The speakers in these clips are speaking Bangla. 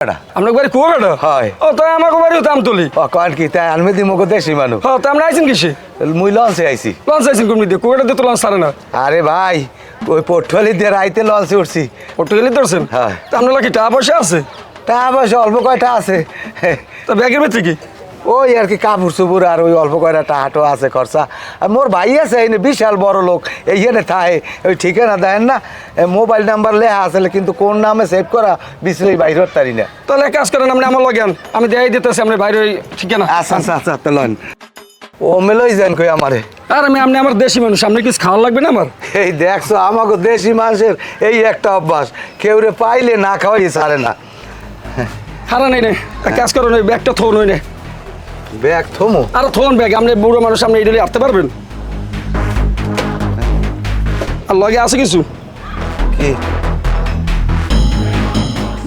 আপনার বাড়ি কুয়াকাটা হয় ও তো আমাকে বাড়িও তামতলি ও কন কি তাই আনমে দি মগো দেশি মানুষ হ্যাঁ তো আমরা আইছেন কিসে মুই লঞ্চে আইছি লঞ্চ আইছেন কোন দিয়ে কুয়াকাটাতে তো লঞ্চ ছাড়ে না আরে ভাই ওই পটুয়ালি দিয়ে রাইতে লঞ্চে উঠছি পর্তুগালি ধরছেন হ্যাঁ। তা আপনার কি টাকা পয়সা আছে তা অবশ্য অল্প কয়টা আছে তা ব্যাগের ভিতরে কি ওই আর কি কাপড় চুপুর আর ওই অল্প কয়টা টাহাটো আছে খরচা আর মোর ভাই আছে এই বিশাল বড় লোক এইখানে থাকে ওই ঠিকানা দেন না মোবাইল নাম্বার লেখা আছে কিন্তু কোন নামে সেভ করা বিচলেই বাইর হতে পারি না তাহলে এক কাজ করেন আপনি আমার লগেন আমি দেখাই দিতেছি আপনি বাইরে ওই ঠিকানা আচ্ছা আচ্ছা আচ্ছা তাহলে ও মেলই যান কই আমারে আর আপনি আমার দেশি মানুষ আপনি কিছু খাওয়া লাগবে না আমার এই দেখছো আমাকে দেশি মানুষের এই একটা অভ্যাস কেউ রে পাইলে না খাওয়াই ছাড়ে না হারা নেই নে এক কাজ করেন ওই ব্যাগটা থোন ওই নে ব্যাগ থমো আর থোন ব্যাগ আপনি বুড়ো মানুষ আপনি এই ডেলি আসতে পারবেন আর লগে আছে কিছু কি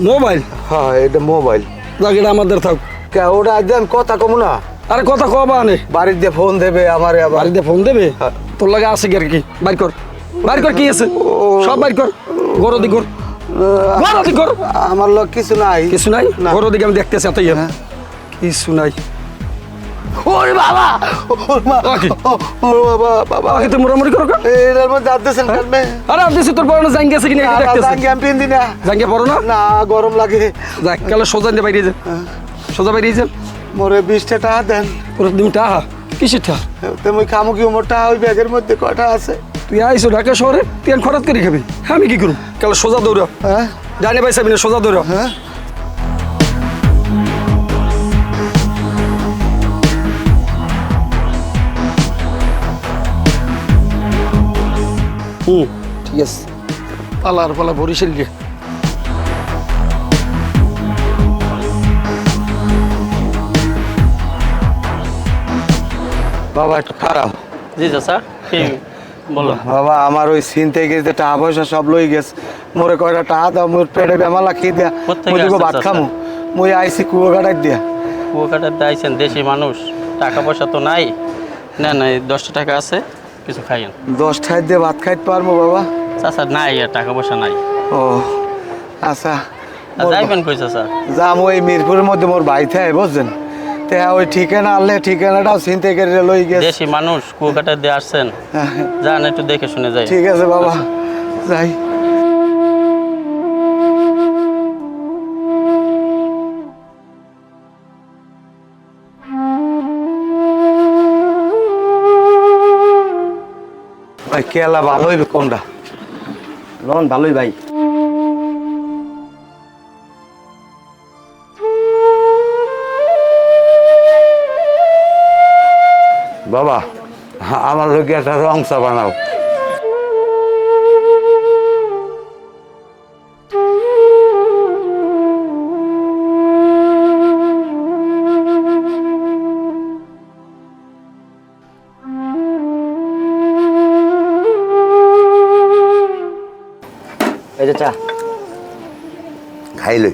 মোবাইল হ্যাঁ এটা মোবাইল লাগে এটা আমাদের থাক কে ওটা একদম কথা কম না আরে কথা কবা আনে বাড়ির দিয়ে ফোন দেবে আমারে আবার বাড়িতে ফোন দেবে তোর লাগে আছে কি আর কি বাইর কর বাইর কর কি আছে সব বাইর কর গরো দি কর গরো দি কর আমার লোক কিছু নাই কিছু নাই না। গরো দিকে আমি দেখতেছি এতই কিছু নাই ওরে বাবা কি? ওরে বাবা বাবা আগে তো মোরামুরি করো কেন? এর মধ্যে আদেছেন কালমে আরে আপনি তোর বড় জাঙ্গি আছে কিনা এটা দেখতেছি জাঙ্গি আমি পিন দিনা জাঙ্গি বড় না না গরম লাগে যাক কালে সোজা দিয়ে বাইরে যান সোজা বাইরে যান মোরে 20 টাকা দেন পুরো দিন টাহা কিসের টাহা তুমি খামু কি মোটা ওই ব্যাগের মধ্যে কয়টা আছে তুই আইসো ঢাকা শহরে তুই আর খরচ করে খাবি আমি কি করব কালে সোজা দৌড়া হ্যাঁ জানি ভাই সাবিনা সোজা দৌড়া হ্যাঁ ঠিক আছে পালার পালা বরিশাল গিয়ে বাবা একটু খারাপ জি চাচা কি বলো বাবা আমার ওই সিন থেকে যে টাকা পয়সা সব লই গেছে মোরে কয়টা টাকা দাও মোর পেটে বেমালা খেয়ে দিয়া কোত্থেকে মুই তোকে আসছে ভাত চাচা? খামু মুই আইছি কুয়াকাটার দিয়া কুয়াকাটাতে আইছেন দেশি মানুষ টাকা পয়সা তো নাই না না 10 টাকা আছে কিছু খাইয়েন 10 টাকা দিয়ে ভাত খাইতে পারবো বাবা চাচা নাই আর টাকা পয়সা নাই ও আচ্ছা আর যাইবেন কই চাচা যাম ওই মিরপুরের মধ্যে মোর ভাই থাকে বুঝছেন তে ওই ঠিকানা আনলে ঠিকানাটাও চিনতে করে লই গেছে দেশি মানুষ কুয়াকাটা দিয়ে আসছেন যান একটু দেখে শুনে যাই ঠিক আছে বাবা যাই ভাই কেলা ভালো হইবে কোনটা লন ভালোই ভাই বাবা আমার লোকে একটা রং চা বানাও এই যে চা খাইলই